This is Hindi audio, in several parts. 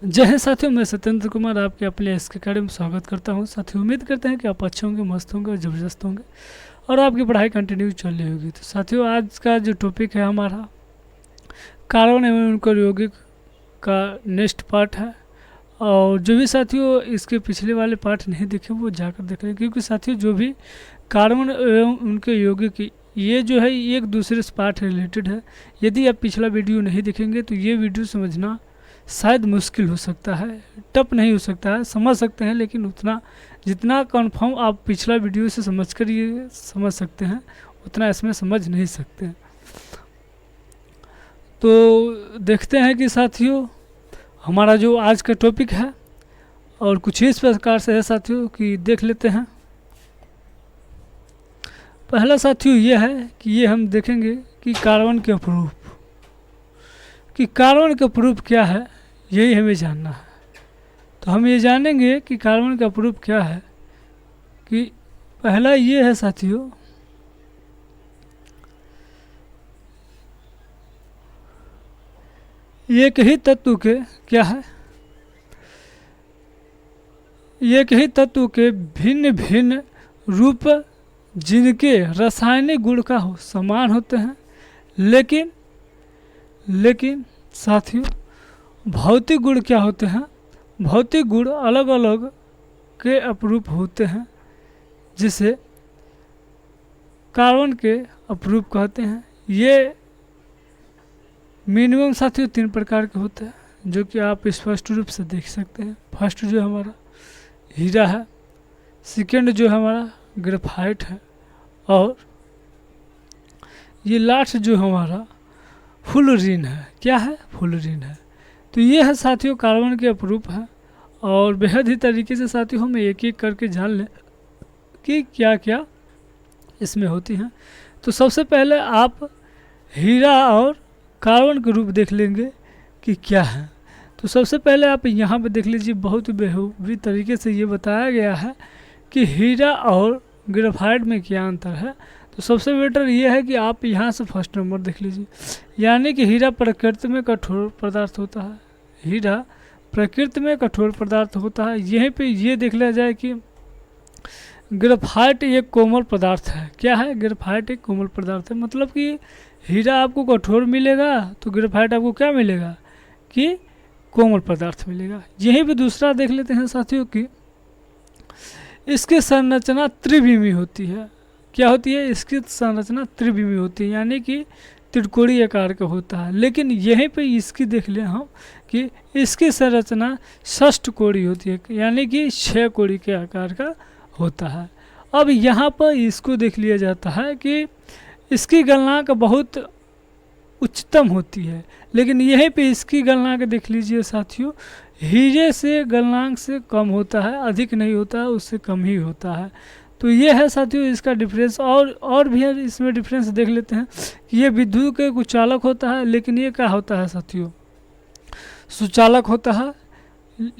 जय हिंद साथियों, मैं सत्येंद्र कुमार आपके अपने एस के अकेडमी में स्वागत करता हूं। साथियों, उम्मीद करते हैं कि आप अच्छे होंगे, मस्त होंगे और ज़बरदस्त होंगे और आपकी पढ़ाई कंटिन्यू चल रही होगी। तो साथियों, आज का जो टॉपिक है हमारा कार्बन एवं उनका यौगिक का नेक्स्ट पार्ट है। और जो भी साथियों इसके पिछले वाले पार्ट नहीं देखे वो जाकर देख लें, क्योंकि साथियों जो भी कार्बन एवं उनके यौगिक ये जो है एक दूसरे से पार्ट रिलेटेड है। यदि आप पिछला वीडियो नहीं देखेंगे तो ये वीडियो समझना शायद मुश्किल हो सकता है, टफ नहीं हो सकता है, समझ सकते हैं, लेकिन उतना जितना कंफर्म आप पिछला वीडियो से समझकर ये समझ सकते हैं उतना इसमें समझ नहीं सकते हैं। तो देखते हैं कि साथियों हमारा जो आज का टॉपिक है और कुछ इस प्रकार से है साथियों कि देख लेते हैं। पहला साथियों ये है कि ये हम देखेंगे कि कार्बन के प्रूफ, कि कार्बन का प्रूफ क्या है, यही हमें जानना है। तो हम ये जानेंगे कि कार्बन का प्रूफ क्या है। कि पहला ये है साथियों, एक ही तत्व के क्या है, एक ही तत्व के भिन्न भिन्न रूप जिनके रासायनिक गुण का समान होते हैं, लेकिन साथियों भौतिक गुण क्या होते हैं, भौतिक गुण अलग अलग के अपरूप होते हैं, जिसे कार्बन के अपरूप कहते हैं। ये मिनिमम साथियों 3 प्रकार के होते हैं, जो कि आप स्पष्ट रूप से देख सकते हैं। फर्स्ट जो हमारा हीरा है, सेकेंड जो हमारा ग्रेफाइट है, और ये लास्ट जो हमारा फ्लोरीन है। क्या है? फ्लोरीन है। तो ये है साथियों कार्बन के अपरूप है। और बेहद ही तरीके से साथियों हम एक एक करके जान लें कि क्या क्या इसमें होती हैं। तो सबसे पहले आप हीरा और कार्बन के रूप देख लेंगे कि क्या है। तो सबसे पहले आप यहाँ पे देख लीजिए, बहुत बेहूबी तरीके से ये बताया गया है कि हीरा और ग्रेफाइट में क्या अंतर है। तो सबसे बेटर ये है कि आप यहाँ से फर्स्ट नंबर देख लीजिए, यानी कि हीरा प्रकृति में कठोर पदार्थ होता है। हीरा प्रकृति में कठोर पदार्थ होता है। यहीं पे ये देख लिया जाए कि ग्रेफाइट एक कोमल पदार्थ है। क्या है? ग्रेफाइट एक कोमल पदार्थ है। मतलब कि हीरा आपको कठोर मिलेगा तो ग्रेफाइट आपको क्या मिलेगा कि कोमल पदार्थ मिलेगा। यहीं पे दूसरा देख लेते हैं साथियों कि इसकी संरचना त्रिविमी होती है। क्या होती है? इसकी संरचना त्रिविमी होती है, यानी कि त्रिकोणीय आकार का होता है। लेकिन यहीं पे इसकी देख लें हम कि इसकी संरचना षष्ठकोणीय होती है, यानी कि 6 कोणी के आकार का होता है। अब यहाँ पर इसको देख लिया जाता है कि इसकी गलनांक बहुत उच्चतम होती है, लेकिन यहीं पे इसकी गलनांक देख लीजिए साथियों, हीरे से गलनांक से कम होता है, अधिक नहीं होता है, उससे कम ही होता है। तो ये है साथियों इसका डिफरेंस। और भी है इसमें डिफरेंस देख लेते हैं कि ये विद्युत के कुचालक होता है, लेकिन ये क्या होता है साथियों? सुचालक होता है।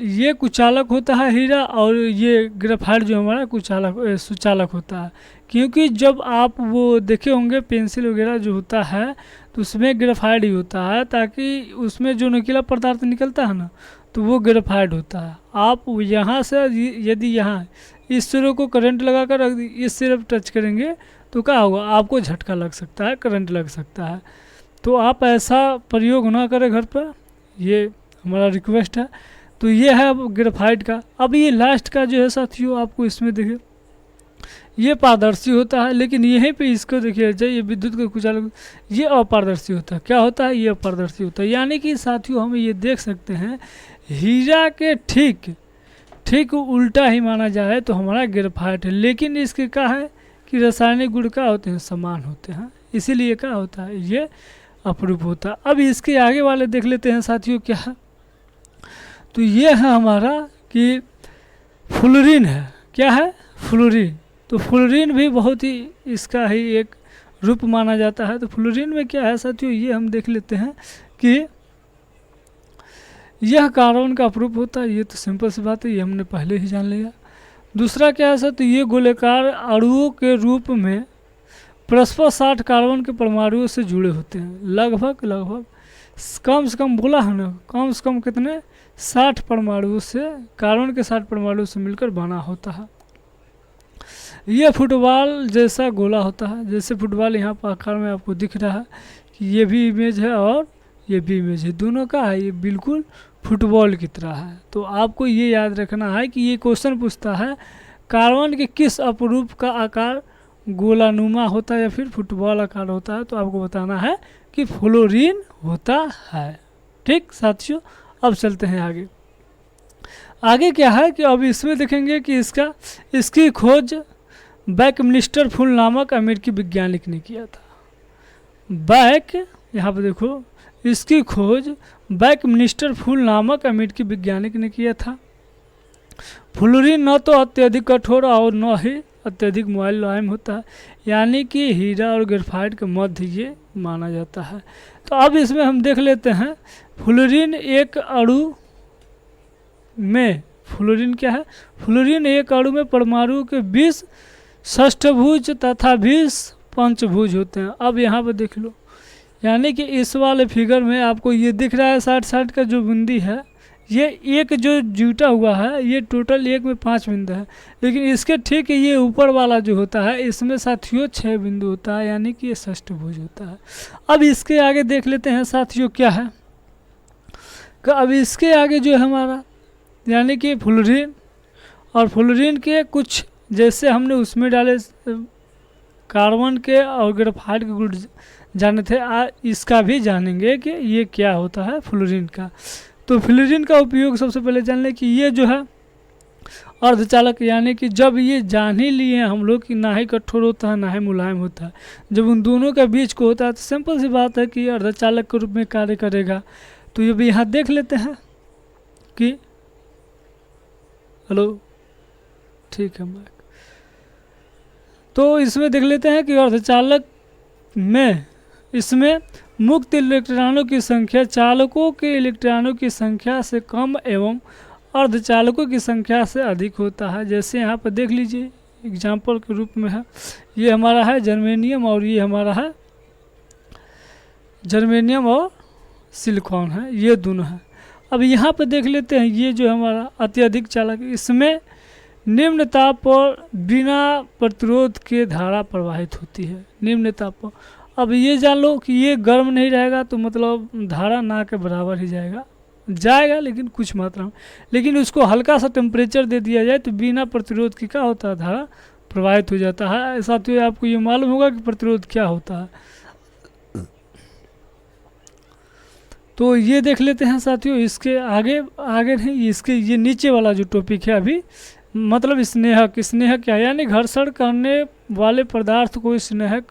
ये कुचालक होता है हीरा, और ये ग्रेफाइट जो हमारा सुचालक होता है। क्योंकि जब आप वो देखे होंगे पेंसिल वगैरह जो होता है तो उसमें ग्रेफाइट ही होता है, ताकि उसमें जो नुकीला पदार्थ निकलता है ना, तो वो ग्रेफाइट होता है। आप यहाँ से यदि यहाँ इस सिरे को करंट लगाकर इस सिरे पर टच करेंगे तो क्या होगा? आपको झटका लग सकता है, करंट लग सकता है। तो आप ऐसा प्रयोग ना करें घर पर, ये हमारा रिक्वेस्ट है। तो ये है अब ग्रेफाइट का। अब ये लास्ट का जो है साथियों, आपको इसमें देखिए ये पारदर्शी होता है, लेकिन यहीं पे इसको देखिए ये विद्युत का कुचालक ये अपारदर्शी होता है। क्या होता है? ये अपारदर्शी होता है। यानी कि साथियों हम ये देख सकते हैं हीरा के ठीक उल्टा ही माना जाए तो हमारा ग्रेफाइट है, लेकिन इसके क्या है कि रासायनिक गुण क्या होते हैं? समान होते हैं, इसीलिए क्या होता है? ये अपरूप होता है। अब इसके आगे वाले देख लेते हैं साथियों क्या है। तो ये है हमारा कि फ्लोरीन है। क्या है? फ्लोरीन। तो फ्लोरीन भी बहुत ही इसका ही एक रूप माना जाता है। तो फ्लोरीन में क्या है साथियों, ये हम देख लेते हैं कि यह कार्बन का अपरूप होता है। ये तो सिंपल सी बात है, ये हमने पहले ही जान लिया। दूसरा क्या है सर, तो ये गोलाकार अणुओं के रूप में परस्पर 60 कार्बन के परमाणुओं से जुड़े होते हैं। लगभग कम से कम बोला है ना, कम से कम कितने 60 परमाणुओं से, कार्बन के 60 परमाणु से मिलकर बना होता है। यह फुटबॉल जैसा गोला होता है, जैसे फुटबॉल यहाँ पर आकार में आपको दिख रहा है कि ये भी इमेज है और ये भी इमेज है, दोनों का है, ये बिल्कुल फुटबॉल की तरह है। तो आपको ये याद रखना है कि ये क्वेश्चन पूछता है कार्बन के किस अपरूप का आकार गोलानुमा होता है या फिर फुटबॉल आकार होता है, तो आपको बताना है कि फ्लोरीन होता है। ठीक साथियों, अब चलते हैं आगे। आगे क्या है कि अब इसमें देखेंगे कि इसकी खोज बैकमिनिस्टर फुल नामक अमेरिकी वैज्ञानिक ने किया था। यहाँ पर देखो, इसकी खोज बैकमिनिस्टर फुल नामक अमेरिकी वैज्ञानिक ने किया था। फ्लोरीन न तो अत्यधिक कठोर और न ही अत्यधिक मुलायम होता है, यानी कि हीरा और ग्रेफाइट के मध्य ये माना जाता है। तो अब इसमें हम देख लेते हैं फ्लोरीन एक अणु में, फ्लोरीन क्या है, फ्लोरीन एक अणु में परमाणु के 20 षष्ठभुज तथा 20 पंचभुज होते हैं। अब यहाँ पर देख लो, यानी कि इस वाले फिगर में आपको ये दिख रहा है 60-60 का जो बूंदी है, ये एक जो जुटा हुआ है ये टोटल एक में 5 बिंदु है, लेकिन इसके ठीक ये ऊपर वाला जो होता है इसमें साथियों 6 बिंदु होता है, यानी कि ये षष्ठभुज होता है। अब इसके आगे देख लेते हैं साथियों क्या है, अब इसके आगे जो है हमारा यानी कि फ्लोरीन, और फ्लोरीन के कुछ जैसे हमने उसमें डाले कार्बन के और ग्रेफाइट के गुण जाने थे, इसका भी जानेंगे कि ये क्या होता है फ्लोरीन का। तो फ्लोरीन का उपयोग सबसे पहले जान लें कि ये जो है अर्धचालक, यानी कि जब ये जान ही लिए हम लोग कि ना ही कठोर होता है ना ही मुलायम होता है, जब उन दोनों के बीच को होता है तो सिंपल सी बात है कि ये अर्धचालक के रूप में कार्य करेगा। तो ये भी यहाँ देख लेते हैं कि हेलो, ठीक है माइक, तो इसमें देख लेते हैं कि अर्धचालक में इसमें मुक्त इलेक्ट्रॉनों की संख्या चालकों के इलेक्ट्रॉनों की संख्या से कम एवं अर्धचालकों की संख्या से अधिक होता है। जैसे यहाँ पर देख लीजिए एग्जाम्पल के रूप में है, ये हमारा है जर्मेनियम और ये हमारा है जर्मेनियम और सिलिकॉन है, ये दोनों है। अब यहाँ पर देख लेते हैं ये जो हमारा अत्यधिक चालक, इसमें निम्न ताप पर बिना प्रतिरोध के धारा प्रवाहित होती है, निम्न ताप पर। अब ये जान लो कि ये गर्म नहीं रहेगा तो मतलब धारा ना के बराबर ही जाएगा लेकिन कुछ मात्रा में, लेकिन उसको हल्का सा टेम्परेचर दे दिया जाए तो बिना प्रतिरोध की क्या होता है, धारा प्रवाहित हो जाता है। साथियों आपको ये मालूम होगा कि प्रतिरोध क्या होता है, तो ये देख लेते हैं साथियों। इसके आगे नहीं, इसके ये नीचे वाला जो टॉपिक है अभी, मतलब स्नेहक क्या, यानी घर्षण करने वाले पदार्थ को स्नेहक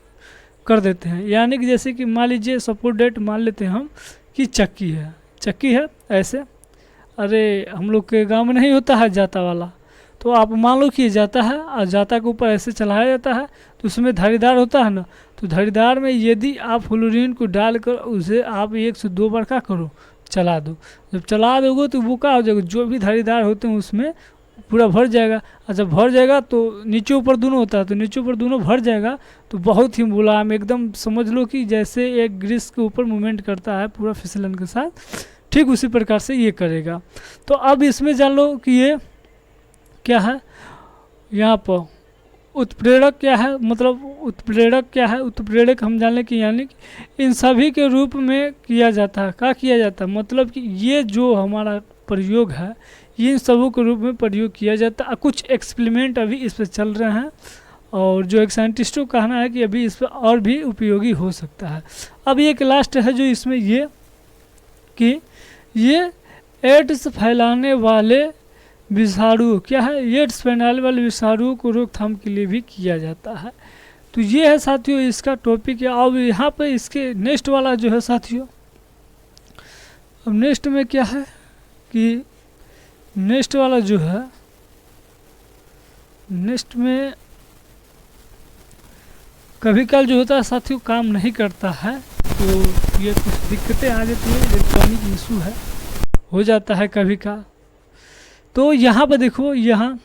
कर देते हैं। यानी कि जैसे कि मान लीजिए सपोज डेट मान लेते हैं हम कि चक्की है ऐसे, अरे हम लोग के गांव में नहीं होता है जाता वाला, तो आप मान लो कि ये जाता है और जाता के ऊपर ऐसे चलाया जाता है तो उसमें धारीदार होता है ना, तो धारीदार में यदि आप फ्लोरीन को डालकर उसे आप 1 से 2 बार क्या करो, चला दो। जब चला दोगे तो वो क्या हो जाएगा, जो भी धारीदार होते हैं उसमें पूरा भर जाएगा, और जब भर जाएगा तो नीचे ऊपर दोनों होता है, तो नीचे ऊपर दोनों भर जाएगा तो बहुत ही मुलायम, एकदम समझ लो कि जैसे एक ग्रीस के ऊपर मूवमेंट करता है पूरा फिसलन के साथ, ठीक उसी प्रकार से ये करेगा। तो अब इसमें जान लो कि ये क्या है, यहाँ पर उत्प्रेरक क्या है, मतलब उत्प्रेरक क्या है, उत्प्रेरक हम जान लें कि यानी कि इन सभी के रूप में किया जाता है। क्या किया जाता है, मतलब कि ये जो हमारा प्रयोग है इन सबों के रूप में प्रयोग किया जाता है। कुछ एक्सपेरिमेंट अभी इस पर चल रहे हैं और जो एक साइंटिस्टों का कहना है कि अभी इस पर और भी उपयोगी हो सकता है। अब एक लास्ट है जो इसमें ये कि ये एड्स फैलाने वाले विषाणु क्या है, एड्स फैलाने वाले विषाणुओं को रोकथाम के लिए भी किया जाता है। तो ये है साथियों इसका टॉपिक है। अब यहाँ पे इसके नेक्स्ट वाला जो है साथियों, अब नेक्स्ट में क्या है कि नेक्स्ट वाला जो है, नेक्स्ट में कभी कल जो होता है साथियों काम नहीं करता है, तो ये कुछ दिक्कतें आ जाती है, इलेक्ट्रॉनिक इशू है, हो जाता है कभी का। तो यहाँ पर देखो, यहाँ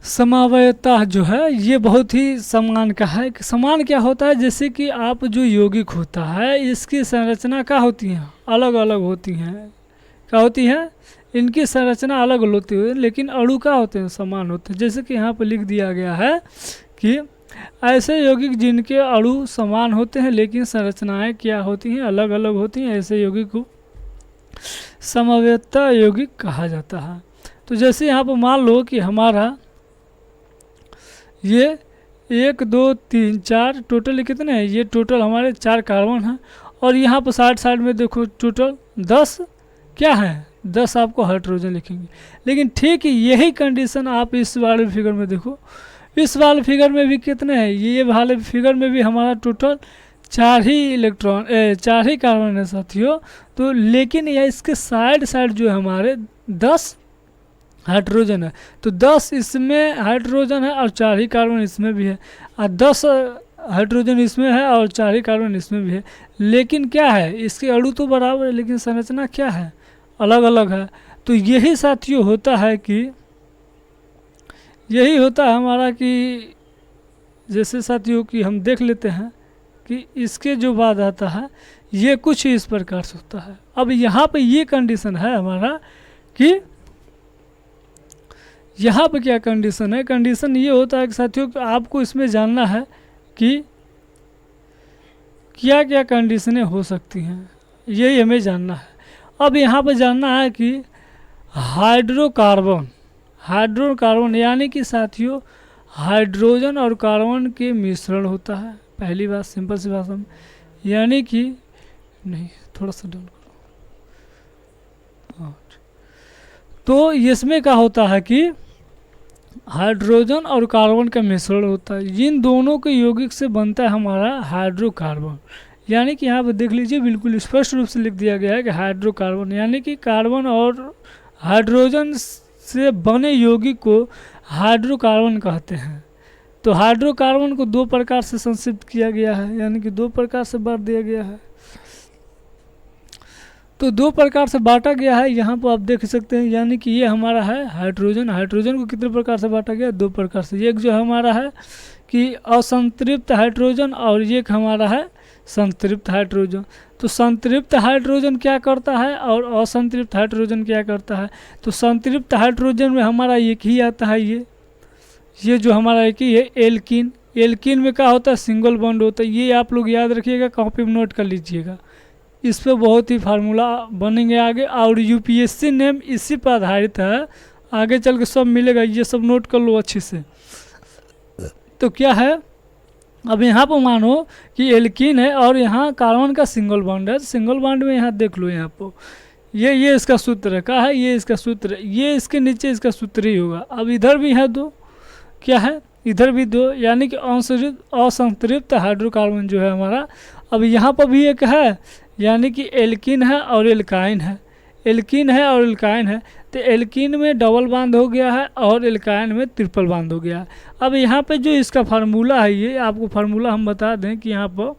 समवायता जो है ये बहुत ही समान का है। समान क्या होता है, जैसे कि आप जो यौगिक होता है इसकी संरचना क्या होती है, अलग अलग होती हैं, क्या होती हैं, इनकी संरचना अलग होती है लेकिन अणु क्या होते हैं, समान होते हैं। जैसे कि यहाँ पर लिख दिया गया है कि ऐसे यौगिक जिनके अणु समान होते हैं लेकिन संरचनाएं क्या होती हैं, अलग अलग होती हैं, ऐसे यौगिक को समवेतता यौगिक कहा जाता है। तो जैसे यहाँ पर मान लो कि हमारा ये 1 2 3 4 टोटल कितने हैं, ये टोटल हमारे 4 कार्बन हैं और यहाँ पर साइड में देखो टोटल 10 क्या है, 10 आपको हाइड्रोजन लिखेंगे। लेकिन ठीक यही कंडीशन आप इस वाले फिगर में देखो, इस वाले फिगर में भी कितने हैं, ये वाले फिगर में भी हमारा टोटल 4 ही कार्बन है साथियों। तो लेकिन यह इसके साइड जो है हमारे 10 हाइड्रोजन है, तो 10 इसमें हाइड्रोजन है और 4 ही कार्बन इसमें भी है, और 10 हाइड्रोजन इसमें है और 4 ही कार्बन इसमें भी है। लेकिन क्या है, इसके अणु तो बराबर है लेकिन संरचना क्या है, अलग अलग है। तो यही साथियों होता है कि यही होता है हमारा कि जैसे साथियों कि हम देख लेते हैं कि इसके जो बाद आता है ये कुछ इस प्रकार से होता है। अब यहाँ पे ये कंडीशन है हमारा कि यहाँ पे क्या कंडीशन है, कंडीशन ये होता है कि साथियों कि आपको इसमें जानना है कि क्या क्या कंडीशनें हो सकती हैं, यही हमें जानना है। अब यहाँ पे जानना है कि हाइड्रोकार्बन यानी कि साथियों हाइड्रोजन और कार्बन के मिश्रण होता है। पहली बात सिंपल सी भाषा में, यानी कि नहीं थोड़ा सा डाउन करो। तो इसमें क्या होता है कि हाइड्रोजन और कार्बन का मिश्रण होता है, इन दोनों के यौगिक से बनता है हमारा हाइड्रोकार्बन। यानी कि यहाँ पर देख लीजिए बिल्कुल स्पष्ट रूप से लिख दिया गया है कि हाइड्रोकार्बन यानी कि कार्बन और हाइड्रोजन से बने यौगिक को हाइड्रोकार्बन कहते हैं। तो हाइड्रोकार्बन को 2 प्रकार से संक्षिप्त किया गया है, यानी कि 2 प्रकार से बांट दिया गया है। तो 2 प्रकार से बांटा गया है, यहाँ पर आप देख सकते हैं। यानी कि ये हमारा है हाइड्रोजन को कितने प्रकार से बांटा गया, 2 प्रकार से। एक जो हमारा है कि असंतृप्त हाइड्रोजन और एक हमारा है संतृप्त हाइड्रोजन। तो संतृप्त हाइड्रोजन क्या करता है और असंतृप्त हाइड्रोजन क्या करता है। तो संतृप्त हाइड्रोजन में हमारा एक ही आता है, ये जो हमारा एक ही है एल्कीन में क्या होता है, सिंगल बॉन्ड होता है। ये आप लोग याद रखिएगा, कॉपी में नोट कर लीजिएगा, इस पर बहुत ही फार्मूला बनेंगे आगे। और यूपीएससी नेम इसी पर आधारित है, आगे चल के सब मिलेगा, ये सब नोट कर लो अच्छे से। तो क्या है, अब यहाँ पर मानो कि एल्कीन है और यहाँ कार्बन का सिंगल बॉन्ड है। सिंगल बॉन्ड में यहाँ देख लो, यहाँ पर ये इसका सूत्र है, क्या है, ये इसका सूत्र है, ये इसके नीचे इसका सूत्र ही होगा। अब इधर भी है 2, क्या है, इधर भी 2, यानी कि असंतृप्त हाइड्रोकार्बन जो है हमारा। अब यहाँ पर भी एक है, यानी कि एल्कीन है और एल्काइन है, तो एल्कीन में डबल बांध हो गया है और एल्काइन में ट्रिपल बांध हो गया है। अब यहाँ पे जो इसका फार्मूला है, ये आपको फार्मूला हम बता दें कि यहाँ पर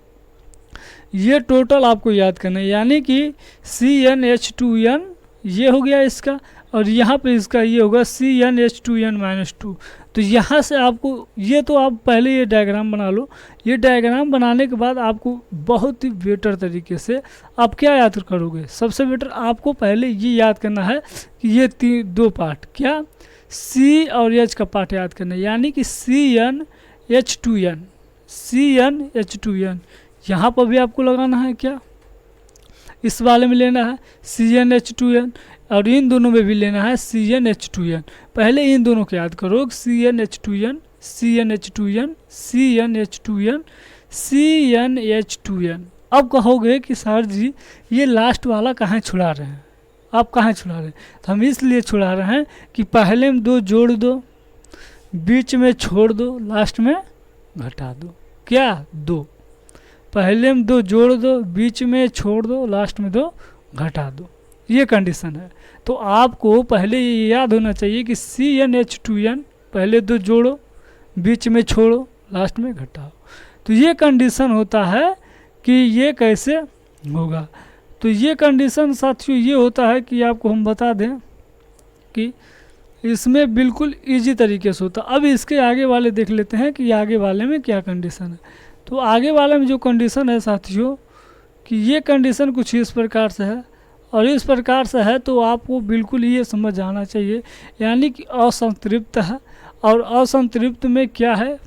ये टोटल आपको याद करना है, यानी कि CnH2n ये हो गया इसका, और यहाँ पे इसका ये होगा CnH2n-2। तो यहाँ से आपको ये, तो आप पहले ये डायग्राम बना लो। ये डायग्राम बनाने के बाद आपको बहुत ही बेटर तरीके से आप क्या याद करोगे, सबसे बेटर आपको पहले ये याद करना है कि ये 2 पार्ट, क्या C और H का पार्ट याद करना है, यानी कि CnH2n यहाँ पर भी आपको लगाना है, क्या इस वाले में लेना है CnH2n, और इन दोनों में भी लेना है CnH2n। पहले इन दोनों को याद करो, CnH2n। अब कहोगे कि सर जी ये लास्ट वाला कहाँ छुड़ा रहे हैं, आप कहाँ छुड़ा रहे हैं। तो हम इसलिए छुड़ा रहे हैं कि पहले में 2 जोड़ दो, बीच में छोड़ दो, लास्ट में घटा दो, क्या 2, पहले में 2 जोड़ दो, बीच में छोड़ दो, लास्ट में 2 घटा दो, ये कंडीशन है। तो आपको पहले ये याद होना चाहिए कि CnH2n पहले 2 जोड़ो, बीच में छोड़ो, लास्ट में घटाओ। तो ये कंडीशन होता है कि ये कैसे होगा। तो ये कंडीशन साथियों ये होता है कि आपको हम बता दें कि इसमें बिल्कुल इजी तरीके से होता है। अब इसके आगे वाले देख लेते हैं कि आगे वाले में क्या कंडीशन है। तो आगे वाले में जो कंडीशन है साथियों कि ये कंडीशन कुछ इस प्रकार से है, और इस प्रकार से है तो आपको बिल्कुल ये समझ आना चाहिए, यानी कि असंतृप्त है। और असंतृप्त में क्या है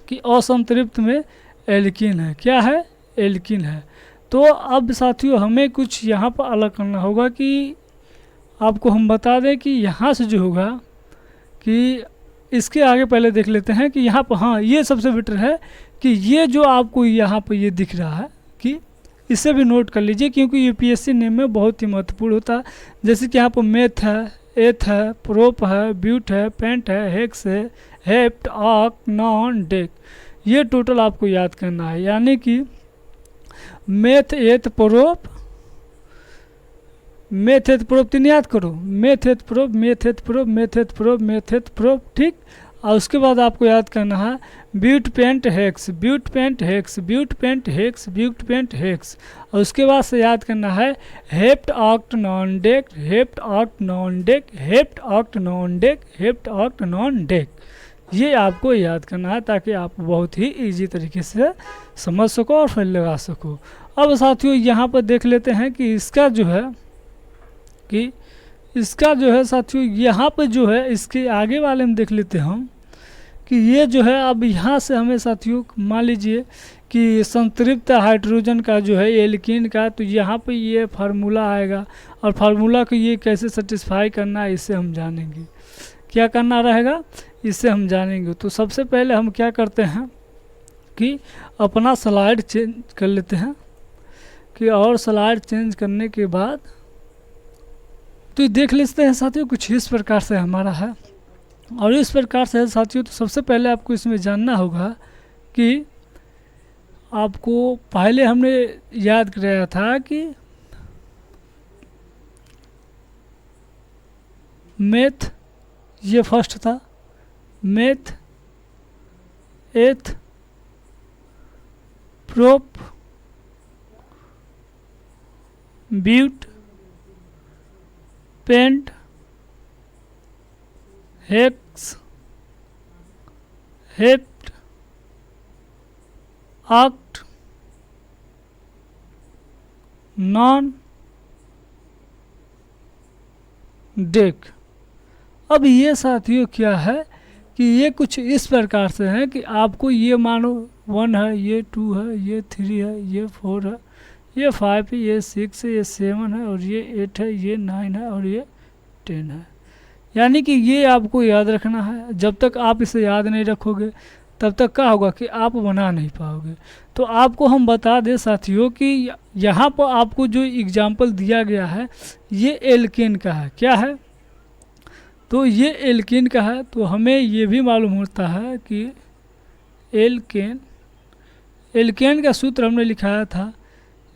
कि असंतृप्त में एल्कीन है। क्या है? एल्कीन है। तो अब साथियों हमें कुछ यहाँ पर अलग करना होगा कि आपको हम बता दें कि यहाँ से जो होगा कि इसके आगे पहले देख लेते हैं कि यहाँ पर, हाँ ये सबसे बेटर है कि ये जो आपको यहाँ पर ये दिख रहा है कि इसे भी नोट कर लीजिए, क्योंकि यूपीएससी नेम में बहुत ही महत्वपूर्ण होता है। जैसे कि यहाँ पर मेथ है, एथ है, प्रोप है, ब्यूट है, पेंट है, हेक्स है, हेप्ट, ऑक, नॉन, डेक, ये टोटल आपको याद करना है। यानी कि meth, eth, prop, meth, eth, prop तीन याद करो, meth, eth, prop, meth, eth, prop, meth, eth, prop, meth, eth, prop, ठीक। और उसके बाद आपको याद करना है but, pent, hex, but, pent, hex, but, pent, hex, but, pent, hex. और उसके बाद से याद करना है hept, oct, non, dec, hept, oct, non, dec, hept, oct, non, dec, hept, oct, non, dec. ये आपको याद करना है ताकि आप बहुत ही इजी तरीके से समझ सको और फिर लगा सको। अब साथियों यहाँ पर देख लेते हैं कि इसका जो है साथियों यहाँ पर जो है इसके आगे वाले में देख लेते हैं हम कि ये जो है अब यहाँ से हमें साथियों मान लीजिए कि संतृप्त हाइड्रोजन का जो है एल्कीन का, तो यहाँ पे ये फार्मूला आएगा और फार्मूला को ये कैसे सेटिस्फाई करना है इससे हम जानेंगे। क्या करना रहेगा इससे हम जानेंगे। तो सबसे पहले हम क्या करते हैं कि अपना स्लाइड चेंज कर लेते हैं कि, और स्लाइड चेंज करने के बाद तो देख लेते हैं साथियों कुछ इस प्रकार से हमारा है। और इस प्रकार से साथियों तो सबसे पहले आपको इसमें जानना होगा कि आपको पहले हमने याद कराया था कि मेथ ये फर्स्ट था, meth, eth, prop, but, pent, hex, hept, oct, non, dec. अब ये साथियों क्या है कि ये कुछ इस प्रकार से है कि आपको ये मानो 1 है, ये 2 है, ये 3 है, ये 4 है, ये 5 है, ये 6 है, ये 7 है, और ये 8 है, ये 9 है, और ये 10 है। यानी कि ये आपको याद रखना है। जब तक आप इसे याद नहीं रखोगे तब तक क्या होगा कि आप बना नहीं पाओगे। तो आपको हम बता दें साथियों कि यहाँ पर आपको जो एग्जाम्पल दिया गया है ये एल्केन का है। क्या है? तो ये एल्केन का है। तो हमें ये भी मालूम होता है कि एल्केन का सूत्र हमने लिखाया था,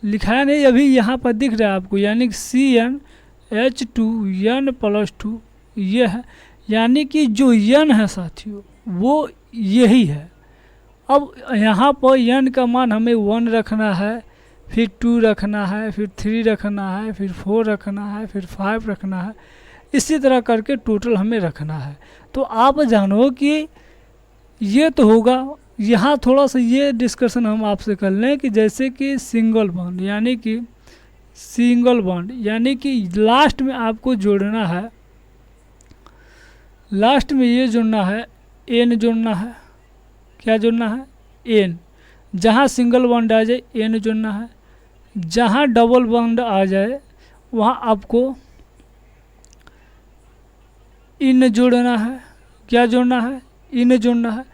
लिखाया नहीं, अभी यहाँ पर दिख रहा है आपको, यानी CnH2n+2 ये है। यानी कि जो n है साथियों वो यही है। अब यहाँ पर n का मान हमें 1 रखना है, फिर 2 रखना है, फिर 3 रखना है, फिर 4 रखना है, फिर 5 रखना है, इसी तरह करके टोटल हमें रखना है। तो आप जानो कि ये तो होगा। यहाँ थोड़ा सा ये डिस्कशन हम आपसे कर लें कि जैसे कि सिंगल बॉन्ड, यानी कि लास्ट में आपको जोड़ना है, लास्ट में ये जोड़ना है, एन जोड़ना है। क्या जोड़ना है? एन। जहाँ सिंगल बॉन्ड आ जाए एन जोड़ना है, जहाँ डबल बॉन्ड आ जाए वहाँ आपको इन जोड़ना है। क्या जोड़ना है? इन जोड़ना है।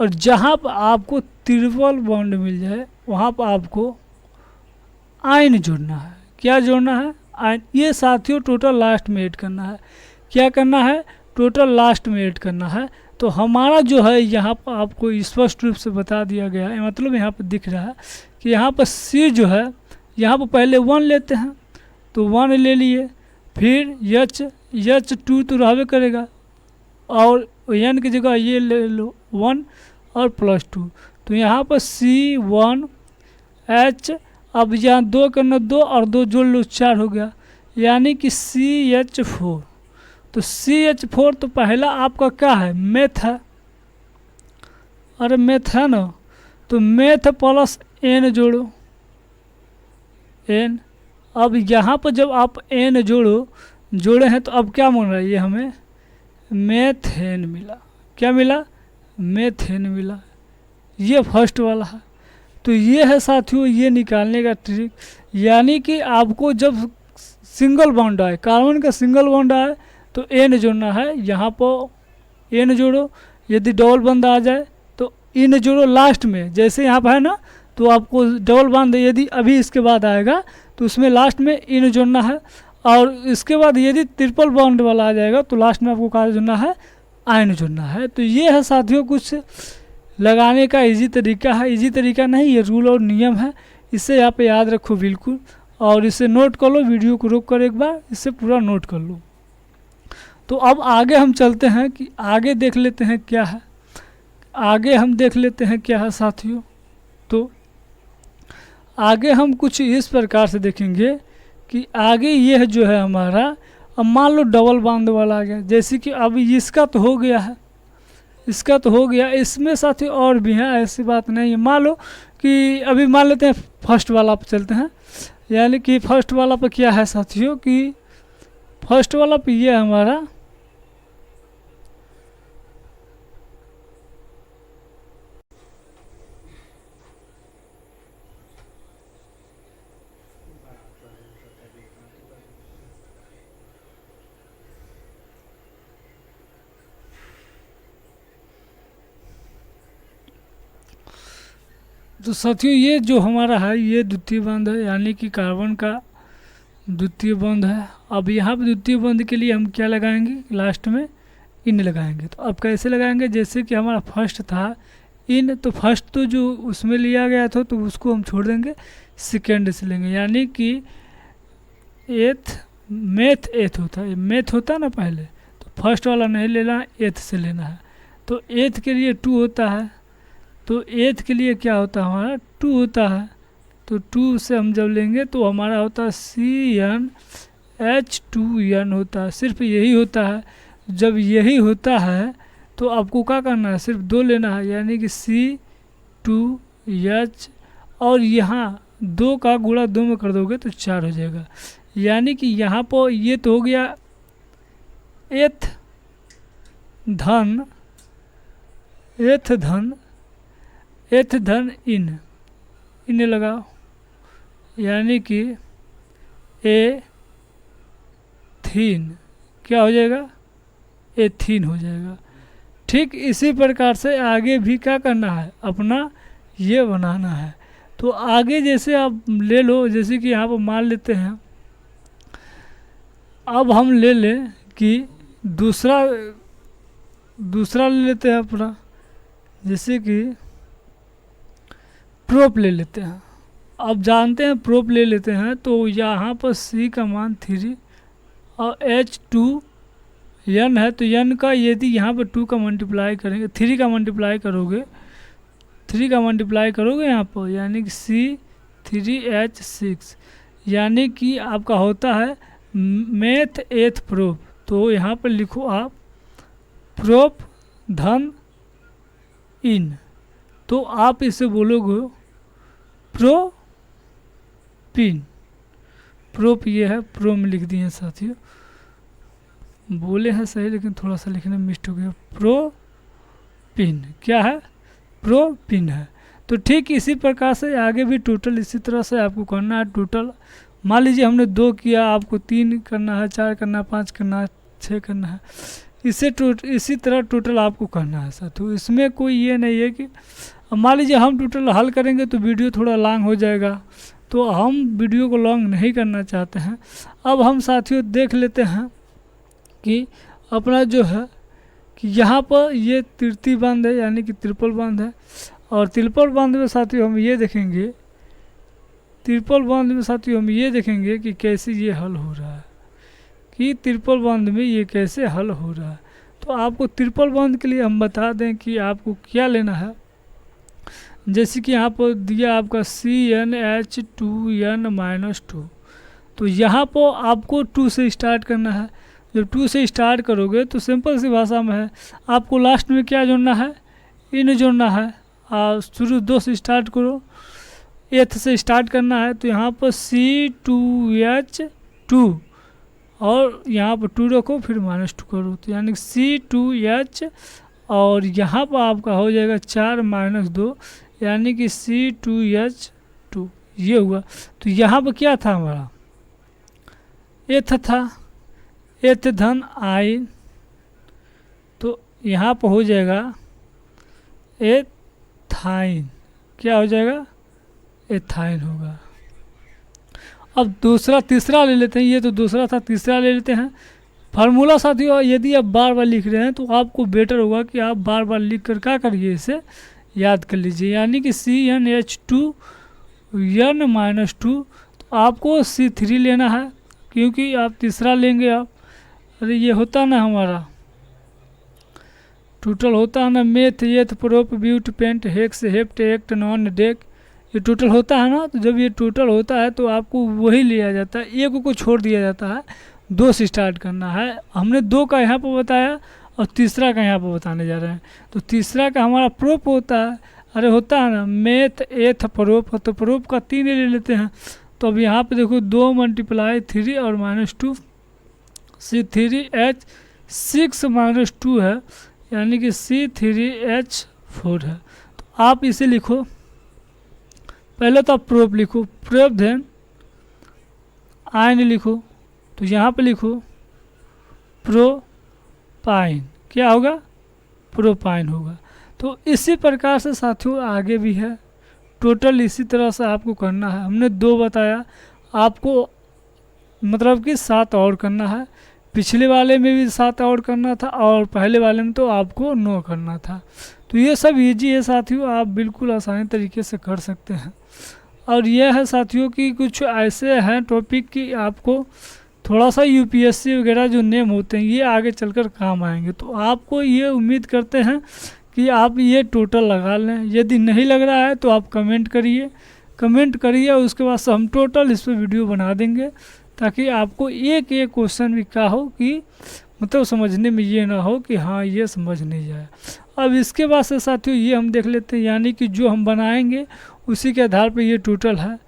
और जहाँ पर आपको ट्रिपल बॉन्ड मिल जाए वहाँ पर आपको आयन जोड़ना है। क्या जोड़ना है? आयन। ये साथियों टोटल लास्ट में ऐड करना है। क्या करना है? टोटल लास्ट में ऐड करना है। तो हमारा जो है यहाँ पर आपको स्पष्ट रूप से बता दिया गया है, मतलब यहाँ पर दिख रहा है कि यहाँ पर सी जो है, यहाँ पर पहले 1 लेते हैं तो 1 ले लिए, फिर H2 तो रहबे करेगा, और n की जगह ये ले लो 1 और +2, तो यहाँ पर C1H, अब यहाँ 2 करना 2 और 2 जोड़ लो 4 हो गया, यानी कि CH4। तो CH4 तो पहला आपका क्या है? मेथ है। अरे मेथ है ना, तो मेथ प्लस n जोड़ो, n, अब यहाँ पर जब आप एन जोड़े हैं तो अब क्या मिल रहा है, ये हमें मेथेन मिला। क्या मिला? मेथेन मिला। ये फर्स्ट वाला है। तो ये है साथियों ये निकालने का ट्रिक। यानी कि आपको जब सिंगल बॉन्ड आए, कार्बन का सिंगल बॉन्ड आए तो एन जोड़ना है, यहाँ पर एन जोड़ो। यदि डबल बॉन्ड आ जाए तो इन जोड़ो लास्ट में, जैसे यहाँ पर है ना, तो आपको डबल बॉन्ड यदि अभी इसके बाद आएगा तो उसमें लास्ट में इन जोड़ना है। और इसके बाद यदि ट्रिपल बॉन्ड वाला आ जाएगा तो लास्ट में आपको क्या जोड़ना है? आयन जोड़ना है। तो ये है साथियों कुछ लगाने का इजी तरीका है। इजी तरीका नहीं, ये रूल और नियम है, इसे यहाँ पे याद रखो बिल्कुल, और इसे नोट कर लो। वीडियो को रोक कर एक बार इसे पूरा नोट कर लो। तो अब आगे हम चलते हैं कि आगे देख लेते हैं क्या है। आगे हम देख लेते हैं क्या है साथियों। तो आगे हम कुछ इस प्रकार से देखेंगे कि आगे यह जो है हमारा, अब मान लो डबल बॉन्ड वाला आ गया, जैसे कि अब इसका तो हो गया है, इसका तो हो गया, इसमें साथी और भी हैं, ऐसी बात नहीं है। मान लो कि अभी मान लेते हैं फर्स्ट वाला पर चलते हैं। यानी कि फर्स्ट वाला पर क्या है साथियों कि फर्स्ट वाला पर ये हमारा तो साथियों ये जो हमारा है ये द्वितीय बंध है, यानी कि कार्बन का द्वितीय बंध है। अब यहाँ पे द्वितीय बंध के लिए हम क्या लगाएंगे? लास्ट में इन लगाएंगे। तो अब कैसे लगाएंगे? जैसे कि हमारा फर्स्ट था इन, तो फर्स्ट तो जो उसमें लिया गया था तो उसको हम छोड़ देंगे, सेकेंड से लेंगे। यानी कि एथ मेथ एथ होता है, मेथ होता है ना पहले, तो फर्स्ट वाला नहीं लेना, एथ से लेना है। तो एथ के लिए 2 होता है, तो एथ के लिए क्या होता है हमारा? 2 होता है। तो 2 से हम जब लेंगे तो हमारा होता है CnH2n होता है। सिर्फ यही होता है। जब यही होता है तो आपको क्या करना है? सिर्फ 2 लेना है, यानी कि C2H, और यहाँ 2 का गुणा 2 में कर दोगे तो 4 हो जाएगा। यानी कि यहाँ पर ये तो हो गया एथ धन इन लगाओ, यानी कि एथीन क्या हो जाएगा? एथीन हो जाएगा। ठीक इसी प्रकार से आगे भी क्या करना है? अपना ये बनाना है। तो आगे जैसे आप ले लो, जैसे कि यहाँ पर मान लेते हैं, अब हम ले लें कि दूसरा ले लेते हैं अपना, जैसे कि प्रोप ले लेते हैं। अब जानते हैं प्रोप ले लेते हैं तो यहाँ पर C का मान 3 और H2n है, तो n का यदि यहाँ पर 2 का मल्टीप्लाई करेंगे, 3 का मल्टीप्लाई करोगे यहाँ पर, यानी कि C3H6, यानी कि आपका होता है मेथ एथ प्रोप। तो यहाँ पर लिखो आप प्रोप धन इन, तो आप इसे बोलोगे प्रोप ये है, प्रो में लिख दिए साथियों, बोले हैं सही लेकिन थोड़ा सा लिखने में मिस्टेक हो गया। प्रोपिन क्या है? प्रोपिन है। तो ठीक इसी प्रकार से आगे भी टोटल इसी तरह से आपको करना है। टोटल मान लीजिए हमने 2 किया, आपको 3 करना है, 4 करना है, 5 करना है, 6 करना है, इसी तरह टोटल आपको करना है साथियों। इसमें कोई ये नहीं है कि मान लीजिए हम टोटल हल करेंगे तो वीडियो थोड़ा लॉन्ग हो जाएगा, तो हम वीडियो को लॉन्ग नहीं करना चाहते हैं। अब हम साथियों देख लेते हैं कि अपना जो है कि यहाँ पर ये तृतीय बंध है, यानी कि ट्रिपल बंध है। और ट्रिपल बंध में साथियों हम ये देखेंगे कि कैसे ये हल हो रहा है, कि ट्रिपल बंध में ये कैसे हल हो रहा है। तो आपको ट्रिपल बंध के लिए हम बता दें कि आपको क्या लेना है। जैसे कि यहाँ पर दिया आपका CnH2n-2, तो यहाँ पर आपको 2 से स्टार्ट करना है। जब 2 से स्टार्ट करोगे तो सिंपल सी भाषा में है, आपको लास्ट में क्या जोड़ना है? इन जोड़ना है। शुरू 2 से स्टार्ट करो, एथ से स्टार्ट करना है तो यहाँ पर C2H2 और यहाँ पर 2 रखो, फिर -2 करो, तो यानी C2H और यहाँ पर आपका हो जाएगा 4 - 2 यानी कि C2H2, ये हुआ। तो यहाँ पर क्या था हमारा, एथ था, एथ धन आयन, तो यहाँ पर हो जाएगा एथाइन, क्या हो जाएगा, एथाइन होगा। अब दूसरा तीसरा ले लेते हैं, ये तो दूसरा था, तीसरा ले लेते हैं। फार्मूला साथियों यदि आप बार बार लिख रहे हैं तो आपको बेटर होगा कि आप बार बार लिख कर क्या करिए, इसे याद कर लीजिए, यानी कि CnH2 N - 2, तो आपको C3 लेना है, क्योंकि आप तीसरा लेंगे आप, अरे ये होता ना हमारा टोटल होता है ना, meth eth prop but pent hex hept oct non dec, ये टोटल होता है ना। तो जब ये टोटल होता है तो आपको वही लिया जाता है, एक को छोड़ दिया जाता है, 2 से स्टार्ट करना है। हमने 2 का यहाँ पर बताया और तीसरा का यहाँ पर बताने जा रहे हैं। तो तीसरा का हमारा प्रोप होता है, अरे होता है ना मेथ एथ प्रोप, तो प्रोप का 3 ले लेते हैं। तो अब यहाँ पे देखो 2 × 3 और -2 C3H6 - 2 है, यानी कि C3H4 है। तो आप इसे लिखो, पहले तो आप प्रोप लिखो, प्रोप देन आयन लिखो, तो यहाँ पे लिखो प्रोपाइन, क्या होगा, प्रोपाइन होगा। तो इसी प्रकार से साथियों आगे भी है, टोटल इसी तरह से आपको करना है। हमने 2 बताया, आपको मतलब कि 7 और करना है, पिछले वाले में भी 7 और करना था और पहले वाले में तो आपको 9 करना था। तो ये सब इजी है साथियों, आप बिल्कुल आसानी तरीके से कर सकते हैं। और यह है साथियों कि कुछ ऐसे हैं टॉपिक कि आपको थोड़ा सा UPSC वगैरह जो नेम होते हैं ये आगे चलकर काम आएंगे। तो आपको ये उम्मीद करते हैं कि आप ये टोटल लगा लें। यदि नहीं लग रहा है तो आप कमेंट करिए, उसके बाद से हम टोटल इस पर वीडियो बना देंगे, ताकि आपको एक क्वेश्चन भी क्या हो कि मतलब समझने में ये ना हो कि हाँ ये समझ नहीं आया। अब इसके बाद से साथियों ये हम देख लेते हैं, यानी कि जो हम बनाएंगे उसी के आधार पर ये टोटल है,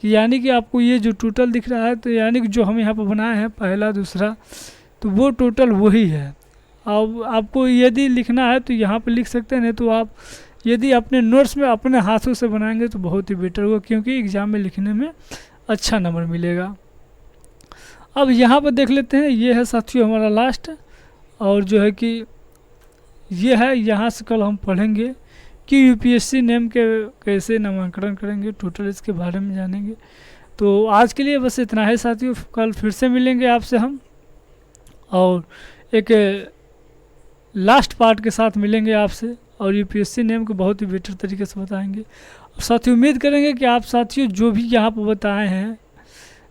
कि यानी कि आपको ये जो टोटल दिख रहा है, तो यानी कि जो हम यहाँ पर बनाए हैं पहला दूसरा, तो वो टोटल वही है। अब आपको यदि लिखना है तो यहाँ पर लिख सकते हैं, नहीं तो आप यदि अपने नोट्स में अपने हाथों से बनाएंगे तो बहुत ही बेटर होगा, क्योंकि एग्ज़ाम में लिखने में अच्छा नंबर मिलेगा। अब यहाँ पर देख लेते हैं, ये है साथियों हमारा लास्ट, और जो है कि ये है, यहाँ से कल हम पढ़ेंगे कि UPSC नेम के कैसे नामांकन करेंगे, टोटल इसके बारे में जानेंगे। तो आज के लिए बस इतना है साथियों, कल फिर से मिलेंगे आपसे हम, और एक लास्ट पार्ट के साथ मिलेंगे आपसे, और UPSC नेम को बहुत ही बेटर तरीके से बताएंगे। और साथियों उम्मीद करेंगे कि आप साथियों जो भी यहाँ पर बताए हैं,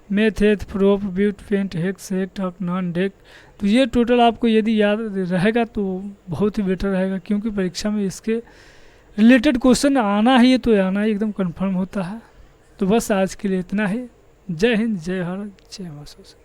meth eth prop but pent hex hept non dec, तो ये टोटल आपको यदि याद रहेगा तो बहुत ही बेटर रहेगा, क्योंकि परीक्षा में इसके रिलेटेड क्वेश्चन आना ही है, तो आना ही एकदम कंफर्म होता है। तो बस आज के लिए इतना ही। जय हिंद, जय भारत, जय माता।